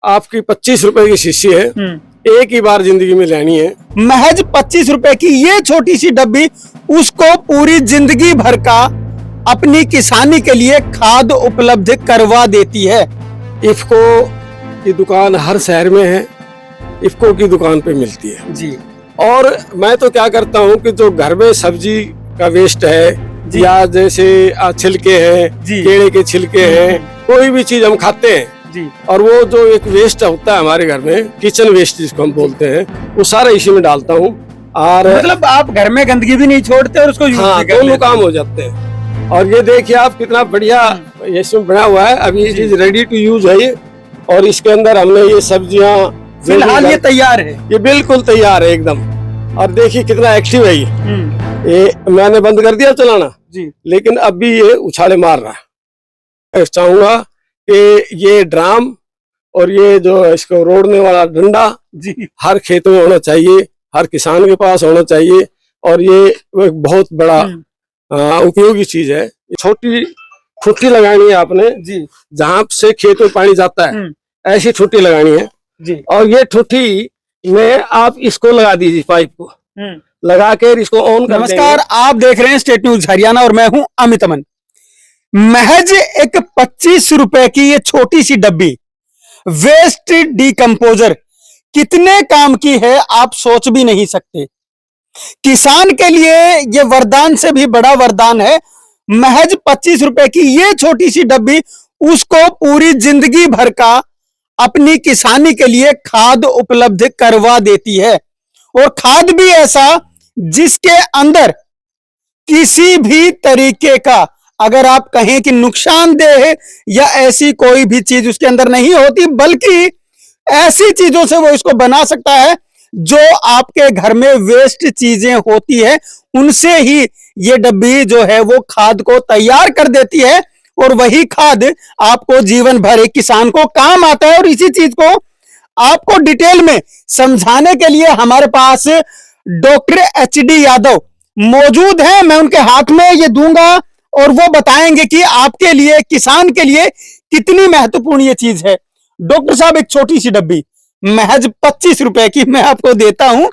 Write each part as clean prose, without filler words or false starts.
आपकी 25 रुपए की शीशी है, एक ही बार जिंदगी में लेनी है। महज 25 रुपए की ये छोटी सी डब्बी उसको पूरी जिंदगी भर का अपनी किसानी के लिए खाद उपलब्ध करवा देती है। इफ्को की दुकान हर शहर में है, इफ्को की दुकान पे मिलती है जी। और मैं तो क्या करता हूँ कि जो घर में सब्जी का वेस्ट है या जैसे छिलके हैं, केले के छिलके हैं, कोई भी चीज हम खाते हैं जी। और वो जो एक वेस्ट होता है हमारे घर में, किचन वेस्ट जिसको हम बोलते हैं, वो सारा इसी में डालता हूँ। और मतलब आप घर में गंदगी भी नहीं छोड़ते और उसको यूज हाँ, भी कर दोनों लेते काम हो जाते हैं। और ये देखिए आप कितना बढ़िया इसमें बना हुआ है। अभी ये चीज रेडी टू यूज है ये, और इसके अंदर हमने ये सब्जियां फिलहाल ये तैयार है, ये बिल्कुल तैयार है एकदम। और देखिए कितना एक्टिव है ये मैंने बंद कर दिया चलाना जी, लेकिन अब भी ये उछाले मार रहा है। मैं चाहूंगा कि ये ड्राम और ये जो इसको रोड़ने वाला डंडा जी हर खेत में होना चाहिए, हर किसान के पास होना चाहिए। और ये एक बहुत बड़ा उपयोगी चीज है। छोटी छुट्टी लगानी है आपने जी, जहाँ से खेत में पानी जाता है, ऐसी छुट्टी लगानी है जी। और ये ठुठी में आप इसको लगा दीजिए, पाइप को लगा कर इसको ऑन कर नमस्कार, आप देख रहे हैं स्टेट न्यूज हरियाणा और मैं हूं अमित अमन। महज एक 25 रुपए की ये छोटी सी डब्बी वेस्ट डिकम्पोजर कितने काम की है आप सोच भी नहीं सकते। किसान के लिए ये वरदान से भी बड़ा वरदान है। महज 25 रुपए की ये छोटी सी डब्बी उसको पूरी जिंदगी भर का अपनी किसानी के लिए खाद उपलब्ध करवा देती है। और खाद भी ऐसा जिसके अंदर किसी भी तरीके का, अगर आप कहें कि नुकसानदेह या ऐसी कोई भी चीज उसके अंदर नहीं होती, बल्कि ऐसी चीजों से वो इसको बना सकता है जो आपके घर में वेस्ट चीजें होती है उनसे ही ये डब्बी जो है वो खाद को तैयार कर देती है। और वही खाद आपको जीवन भर एक किसान को काम आता है। और इसी चीज को आपको डिटेल में समझाने के लिए हमारे पास डॉक्टर HD यादव मौजूद हैं। मैं उनके हाथ में ये दूंगा और वो बताएंगे कि आपके लिए, किसान के लिए कितनी महत्वपूर्ण ये चीज है। डॉक्टर साहब, एक छोटी सी डब्बी महज 25 रुपए की मैं आपको देता हूं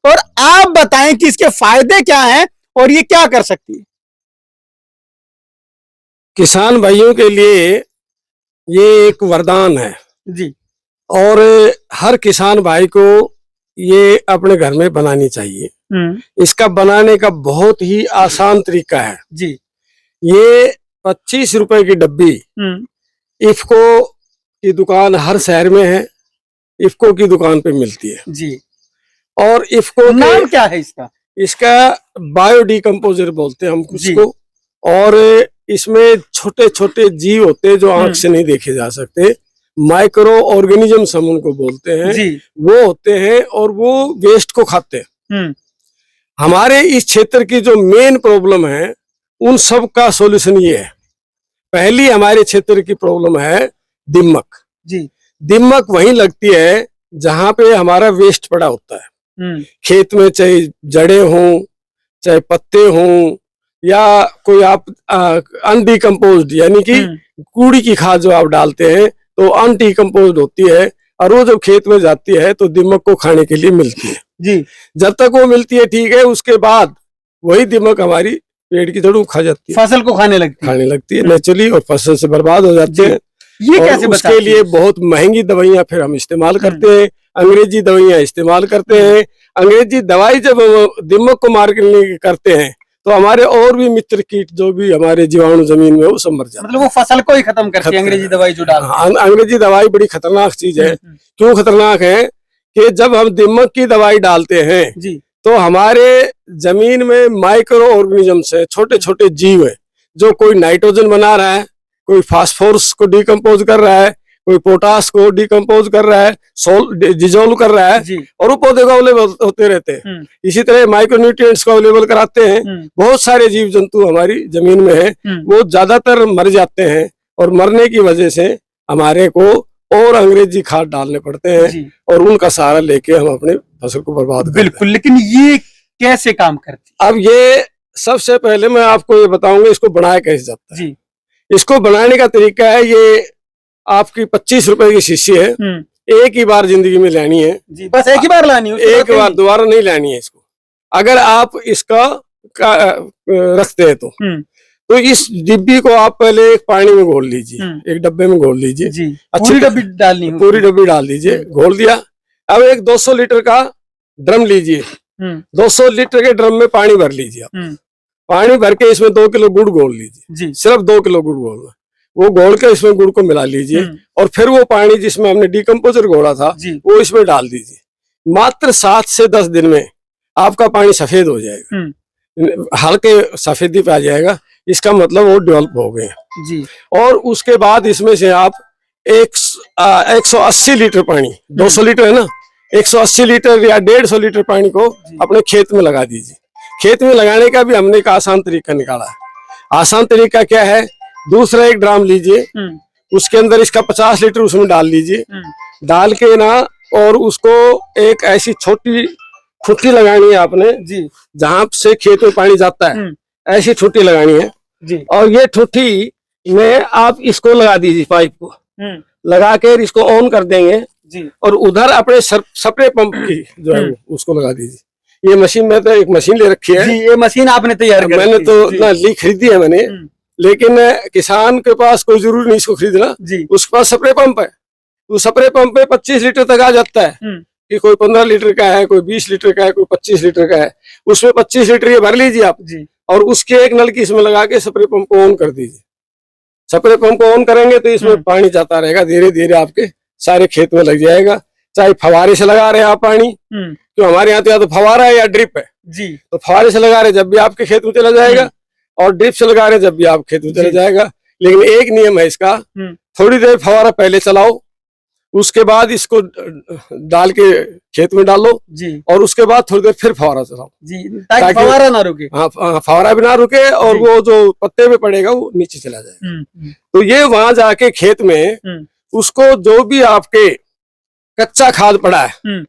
और आप बताएं कि इसके फायदे क्या हैं और ये क्या कर सकती है। किसान भाइयों के लिए ये एक वरदान है जी। और हर किसान भाई को ये अपने घर में बनानी चाहिए। इसका बनाने का बहुत ही आसान तरीका है जी। ये 25 रुपए की डब्बी इफ्को की दुकान हर शहर में है, इफ्को की दुकान पे मिलती है जी। और इफ्को नाम क्या है इसका? इसका बायोडिकम्पोजर बोलते हैं हम इसको। और इसमें छोटे छोटे जीव होते हैं जो आंख से नहीं देखे जा सकते, माइक्रो ऑर्गेनिजम्स हम उनको बोलते हैं जी। वो होते हैं और वो वेस्ट को खाते हैं। हमारे इस क्षेत्र की जो मेन प्रॉब्लम है उन सब का सॉल्यूशन ये है। पहली हमारे क्षेत्र की प्रॉब्लम है दीमक जी। दीमक वहीं लगती है जहां पे हमारा वेस्ट पड़ा होता है। खेत में चाहे जड़े हों, चाहे पत्ते हों, या कोई आप अनडिकम्पोज्ड यानी कि कूड़ी की खाद जो आप डालते हैं तो अनडिकम्पोज्ड होती है और वो जब खेत में जाती है तो दीमक को खाने के लिए मिलती है जी। जब तक वो मिलती है ठीक है, उसके बाद वही दीमक हमारी पेड़ की जड़ों खा जाती है, फसल को खाने लगती है नेचुरली, और फसल से बर्बाद हो जाते हैं। ये कैसे उसके लिए बहुत महंगी दवाइयां फिर हम इस्तेमाल करते हैं, अंग्रेजी दवाइयां इस्तेमाल करते हैं। अंग्रेजी दवाई जब दीमक को मारने करते हैं तो हमारे और भी मित्र कीट जो भी हमारे जीवाणु जमीन में वो सब मर जाते हैं। मतलब वो फसल को ही खत्म करती है अंग्रेजी दवाई जो डालते हैं। अंग्रेजी दवाई बड़ी खतरनाक चीज है। क्यों खतरनाक है कि जब हम दीमक की दवाई डालते हैं जी, तो हमारे जमीन में माइक्रो ऑर्गेनिजम्स है, छोटे छोटे जीव है, जो कोई नाइट्रोजन बना रहा है, कोई फास्फोरस को डिकम्पोज कर रहा है, कोई पोटास को डिकम्पोज कर रहा है, डिजोल्व कर रहा है और वो पौधे को अवेलेबल होते रहते हैं। इसी तरह माइक्रोन्यूट्रिएंट्स को अवेलेबल कराते हैं। बहुत सारे जीव जंतु हमारी जमीन में है, वो ज्यादातर मर जाते हैं और मरने की वजह से हमारे को और अंग्रेजी खाद डालने पड़ते हैं और उनका सहारा लेके हम अपने फसल को बर्बाद करते हैं। बिल्कुल, लेकिन ये कैसे काम करती है? अब ये सबसे पहले मैं आपको ये बताऊंगा इसको बनाया कैसे जाता है जी। इसको बनाने का तरीका है, ये आपकी 25 रुपए की शीशी है, एक ही बार जिंदगी में लेनी है जी, बस एक ही बार लानी है, उसके एक बाद कहीं बार, नहीं। दोबारा नहीं लेनी है इसको। अगर आप इसका रखते हैं तो इस डिब्बी को आप पहले एक पानी में घोल लीजिए, एक डब्बे में घोल लीजिए, जी, अच्छी पूरी डब्बी डालनी है पूरी उसमें। डब्बी डाल दीजिए, घोल दिया। अब एक 200 लीटर का ड्रम लीजिए, 200 लीटर के ड्रम में पानी भर लीजिए आप। पानी भर के इसमें 2 किलो गुड़ घोल लीजिए जी, सिर्फ 2 किलो गुड़ घोलना। वो घोल के इसमें गुड़ को मिला लीजिए और फिर वो पानी जिसमें हमने डिकम्पोजर घोला था जी, वो इसमें डाल दीजिए। मात्र 7 से 10 दिन में आपका पानी सफेद हो जाएगा, हल्के सफेदी पे आ जाएगा, इसका मतलब वो डेवलप हो गए जी, और उसके बाद इसमें से आप 180 लीटर पानी, 200 लीटर है ना, 180 लीटर या 150 लीटर पानी को अपने खेत में लगा दीजिए। खेत में लगाने का भी हमने एक आसान तरीका निकाला है। आसान तरीका क्या है, दूसरा एक ड्राम लीजिए, उसके अंदर इसका 50 लीटर उसमें डाल लीजिए, डाल के ना और उसको एक ऐसी छोटी ठुट्टी लगानी है आपने जी, जहां से खेत में पानी जाता है, ऐसी ठुट्टी लगानी है जी। और ये ठुट्टी में आप इसको लगा दीजिए, पाइप को लगा के इसको ऑन कर देंगे जी, और उधर अपने स्प्रे पंप की जो है उसको लगा दीजिए। ये मशीन में तो एक मशीन ले रखी है जी, ये मशीन आपने तैयार कर मैंने तो ना खरीदी है मैंने, लेकिन किसान के पास कोई जरूरी नहीं इसको खरीदना जी, उसके पास स्प्रे पंप है। तो स्प्रे पंप पे 25 लीटर तक आ जाता है कि कोई 15 लीटर का है, कोई 20 लीटर का है, कोई 25 लीटर का है, उसमें 25 लीटर ये भर लीजिए आप जी, और उसके एक नल की इसमें लगा के स्प्रे पंप को ऑन कर दीजिए। स्प्रे पंप को ऑन करेंगे तो इसमें पानी जाता रहेगा, धीरे धीरे आपके सारे खेत में लग जाएगा। चाहे फवारे से लगा रहे हैं आप पानी, तो हमारे यहाँ तो या तो फवारा है या ड्रिप है जी, तो फवारे से लगा रहे जब भी आपके खेत में चला जाएगा, और ड्रिप से लगा रहे जब भी आप खेत में चला जाएगा। लेकिन एक नियम है इसका, थोड़ी देर फवारा पहले चलाओ, उसके बाद इसको डाल के खेत में डालो जी, और उसके बाद थोड़ी देर फिर फवारा चलाओ जी, ताकि फवारा ना रुके। हाँ, फवारा भी ना रुके और वो जो पत्ते पे पड़ेगा वो नीचे चला जाएगा। तो ये वहां जाके खेत में उसको जो भी आपके कच्चा खाद पड़ा है,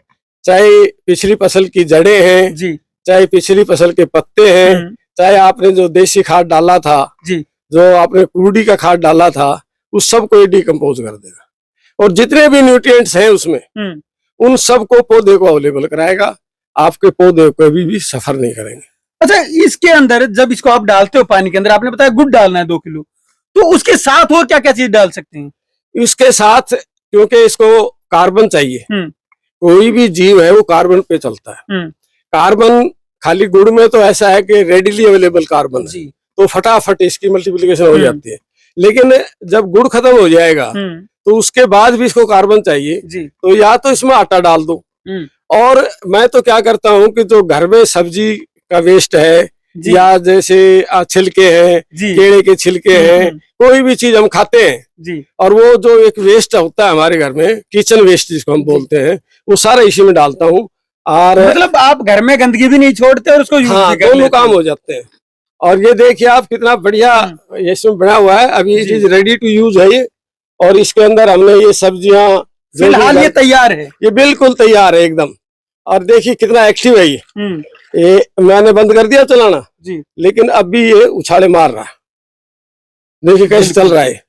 चाहे पिछली फसल की जड़ें हैं जी, चाहे पिछली फसल के पत्ते हैं, चाहे आपने जो देसी खाद डाला था जी, जो आपने कुरुडी का खाद डाला था, उस सब को डिकम्पोज कर देगा और जितने भी न्यूट्रिएंट्स हैं उसमें उन सब को पौधे को अवेलेबल कराएगा। आपके पौधे कभी भी सफर नहीं करेंगे। अच्छा, इसके अंदर जब इसको आप डालते हो पानी के अंदर, आपने बताया गुड़ डालना है 2 किलो, तो उसके साथ और क्या क्या चीज डाल सकते हैं? इसके साथ क्योंकि इसको कार्बन चाहिए, कोई भी जीव है वो कार्बन पे चलता है। कार्बन खाली गुड़ में तो ऐसा है कि रेडिली अवेलेबल कार्बन है, तो फटाफट इसकी मल्टीप्लिकेशन हो जाती है। लेकिन जब गुड़ खत्म हो जाएगा तो उसके बाद भी इसको कार्बन चाहिए जी, तो या तो इसमें आटा डाल दो, और मैं तो क्या करता हूँ कि जो घर में सब्जी का वेस्ट है या जैसे छिलके हैं, केले के छिलके हैं, कोई भी चीज हम खाते हैं जी, और वो जो एक वेस्ट होता है हमारे घर में, किचन वेस्ट जिसको हम बोलते हैं, वो सारा इसी में डालता हूँ। और मतलब आप घर में गंदगी भी नहीं छोड़ते और उसको हाँ, दोनों काम हो जाते हैं। और ये देखिए आप कितना बढ़िया इसमें बना हुआ है, अभी ये चीज रेडी टू यूज है ये, और इसके अंदर हमने ये सब्जियां फिलहाल ये तैयार है, ये बिल्कुल तैयार है एकदम। और देखिए कितना एक्टिव है ये मैंने बंद कर दिया चलाना जी, लेकिन अभी ये उछाले मार रहा है, देखिए कैसे चल रहा है,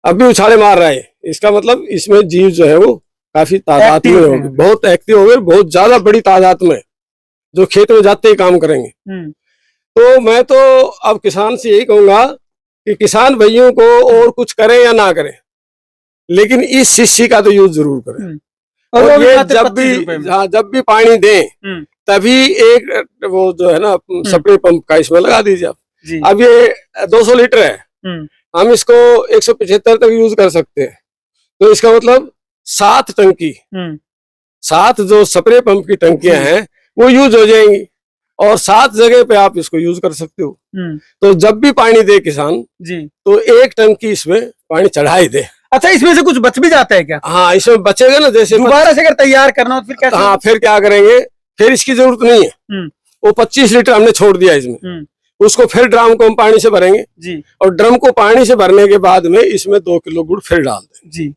अभी उछाले मार रहा है। इसका मतलब इसमें जीव जो है वो काफी तादाद में होगी, बहुत एक्टिव हो गए, बहुत ज्यादा बड़ी तादाद में जो खेत में जाते ही काम करेंगे। तो मैं तो अब किसान से यही कहूंगा कि किसान भाइयों को और कुछ करें या ना करें, लेकिन इस शिष्य का तो यूज जरूर करें। और ये जब भी पानी दें तभी एक वो जो है ना स्प्रे पंप का इसमें लगा दीजिए आप। अब ये 200 लीटर है, हम इसको 175 तक यूज कर सकते हैं, तो इसका मतलब 7 टंकी, 7 जो स्प्रे पंप की टंकियां हैं वो यूज हो जाएंगी, और 7 जगह पे आप इसको यूज कर सकते हो। तो जब भी पानी दे किसान जी, तो 1 टंकी इसमें पानी चढ़ा ही दे। अच्छा, इसमें से कुछ बच भी जाता है क्या? हाँ, इसमें बचेगा ना, जैसे दोबारा से अगर तैयार करना हो तो फिर कैसे? हाँ, फिर क्या करेंगे, फिर इसकी जरूरत नहीं है। वो 25 लीटर हमने छोड़ दिया इसमें, उसको फिर ड्रम को हम पानी से भरेंगे जी, और ड्रम को पानी से भरने के बाद में इसमें 2 किलो गुड़ फिर डाल दें जी।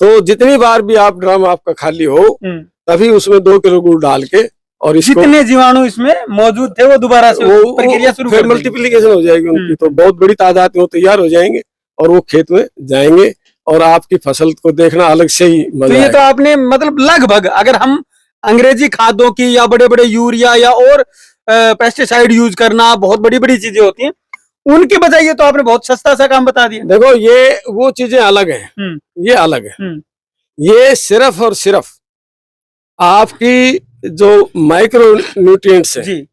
तो जितनी बार भी आप ड्रम आपका खाली हो तभी उसमें 2 किलो गुड़ डाल के, और जितने जीवाणु इसमें मौजूद थे वो दोबारा से वो प्रक्रिया शुरू फिर मल्टीप्लिकेशन हो जाएगी उनकी, तो बहुत बड़ी तादाद में वो तैयार हो जाएंगे और वो खेत में जाएंगे और आपकी फसल को देखना अलग से ही तो मजा ये है। तो आपने मतलब लगभग, अगर हम अंग्रेजी खादों की या बड़े बड़े यूरिया या और पेस्टिसाइड यूज करना, बहुत बड़ी बड़ी चीजें होती हैं, उनके बजाय ये तो आपने बहुत सस्ता सा काम बता दिया। देखो ये वो चीजें अलग हैं, ये अलग है। ये सिर्फ और सिर्फ आपकी जो माइक्रो न्यूट्रिएंट्स है, जी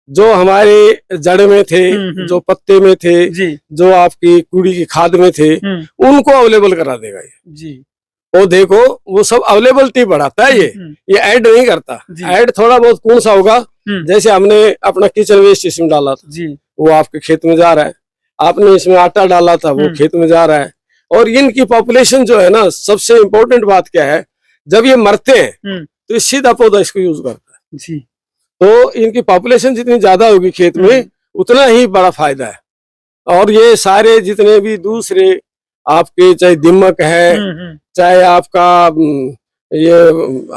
जो हमारे जड़ में थे, जो पत्ते में थे, जी जो आपकी कुड़ी की खाद में थे, उनको अवेलेबल करा देगा ये। जी वो देखो वो सब अवेलेबिलिटी बढ़ाता है ये ऐड नहीं करता। ऐड थोड़ा बहुत कौन सा होगा, जैसे हमने अपना किचन वेस्ट इसमें डाला था जी, वो आपके खेत में जा रहा है, आपने इसमें आटा डाला था वो खेत में जा रहा है। और इनकी पॉपुलेशन जो है ना, सबसे इम्पोर्टेंट बात क्या है, जब ये मरते हैं तो ये सीधा पौधा इसको यूज करता है जी। तो इनकी पॉपुलेशन जितनी ज्यादा होगी खेत में उतना ही बड़ा फायदा है। और ये सारे जितने भी दूसरे आपके, चाहे दिमक है, चाहे आपका ये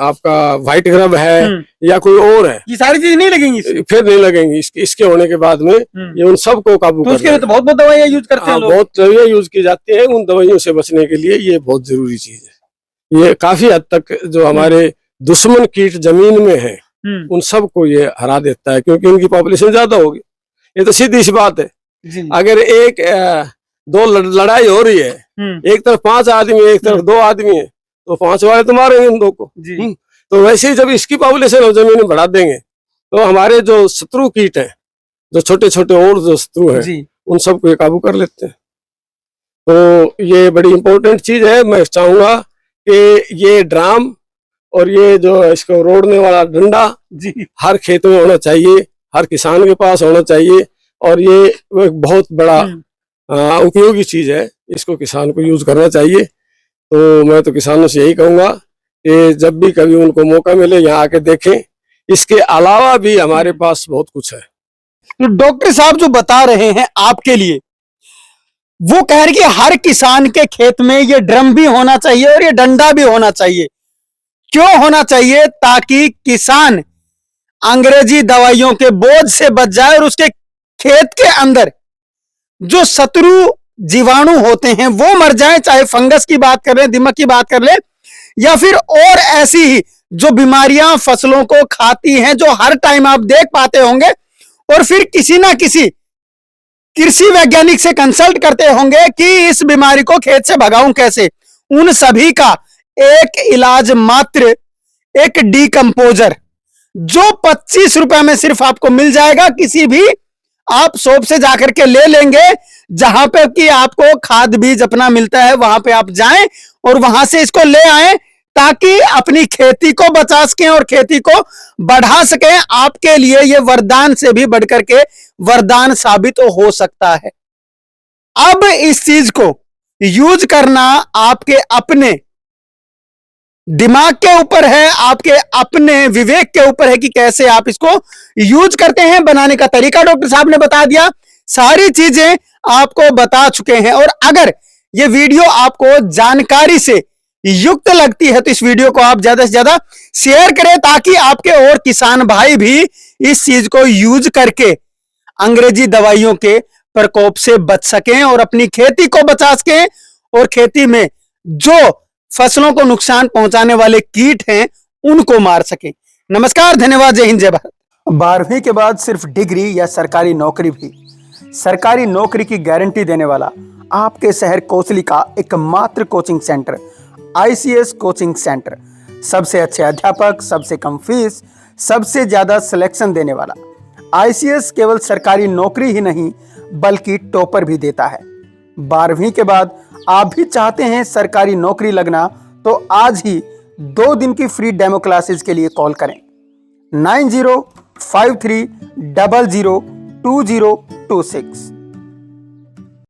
आपका व्हाइट ग्रब है या कोई और है, ये सारी चीज नहीं लगेंगी फिर नहीं लगेंगी। इसके होने के बाद में ये उन सबको काबू तो कर उसके लिए तो बहुत बहुत दवाइयां यूज करते हैं लोग। बहुत दवाइयां यूज की जाती है। उन दवाइयों से बचने के लिए ये बहुत जरूरी चीज है। ये काफी हद तक जो हमारे दुश्मन कीट जमीन में है उन सबको ये हरा देता है, क्योंकि इनकी पॉपुलेशन ज्यादा होगी। ये तो सीधी सी बात है। अगर एक दो लड़ाई हो रही है, एक तरफ 5 आदमी है, एक तरफ 2 आदमी है, तो 5 वाले तो मारेंगे इन 2 को। तो वैसे ही जब इसकी पॉपुलेशन हम जमीन में बढ़ा देंगे तो हमारे जो शत्रु कीट है, जो छोटे छोटे और जो शत्रु है, उन सबको ये काबू कर लेते हैं। तो ये बड़ी इंपॉर्टेंट चीज है। मैं चाहूंगा कि ये ड्राम और ये जो इसको रोड़ने वाला डंडा हर खेत में होना चाहिए, हर किसान के पास होना चाहिए। और ये एक बहुत बड़ा उपयोगी चीज है, इसको किसान को यूज करना चाहिए। तो मैं तो किसानों से यही कहूंगा कि जब भी कभी उनको मौका मिले यहाँ आके देखें। इसके अलावा भी हमारे पास बहुत कुछ है। तो डॉक्टर साहब जो बता रहे हैं आपके लिए, वो कह रहे कि हर किसान के खेत में ये ड्रम भी होना चाहिए और ये डंडा भी होना चाहिए। क्यों होना चाहिए? ताकि किसान अंग्रेजी दवाइयों के बोझ से बच जाए और उसके खेत के अंदर जो शत्रु जीवाणु होते हैं वो मर जाए। चाहे फंगस की बात कर ले, दिमक की बात कर ले, या फिर और ऐसी ही जो बीमारियां फसलों को खाती हैं, जो हर टाइम आप देख पाते होंगे, और फिर किसी ना किसी कृषि वैज्ञानिक से कंसल्ट करते होंगे कि इस बीमारी को खेत से भगाऊं कैसे। उन सभी का एक इलाज मात्र एक डीकंपोजर, जो 25 रुपए में सिर्फ आपको मिल जाएगा। किसी भी आप शॉप से जाकर के ले लेंगे, जहां पे कि आपको खाद बीज अपना मिलता है, वहां पे आप जाएं और वहां से इसको ले आएं, ताकि अपनी खेती को बचा सकें और खेती को बढ़ा सकें। आपके लिए यह वरदान से भी बढ़कर के वरदान साबित हो सकता है। अब इस चीज को यूज करना आपके अपने दिमाग के ऊपर है, आपके अपने विवेक के ऊपर है कि कैसे आप इसको यूज करते हैं। बनाने का तरीका डॉक्टर साहब ने बता दिया, सारी चीजें आपको बता चुके हैं। और अगर यह वीडियो आपको जानकारी से युक्त लगती है तो इस वीडियो को आप ज्यादा से ज्यादा शेयर करें, ताकि आपके और किसान भाई भी इस चीज को यूज करके अंग्रेजी दवाइयों के प्रकोप से बच सकें और अपनी खेती को बचा सकें, और खेती में जो फसलों को नुकसान पहुंचाने वाले कीट हैं उनको मार सकें। नमस्कार, धन्यवाद, जय हिंद, जय भारत। 12वीं के बाद सिर्फ डिग्री या सरकारी नौकरी भी, सरकारी नौकरी की गारंटी देने वाला आपके शहर कोसली का एकमात्र coaching centre ICS coaching centre. सबसे अच्छे अध्यापक, सबसे कम फीस, सबसे ज्यादा सिलेक्शन देने वाला। ICS केवल सरकारी नौकरी ही नहीं बल्कि टॉपर भी देता है। 12वीं के बाद आप भी चाहते हैं सरकारी नौकरी लगना, तो आज ही 2 दिन की फ्री डेमो क्लासेस के लिए कॉल करें 9053002026।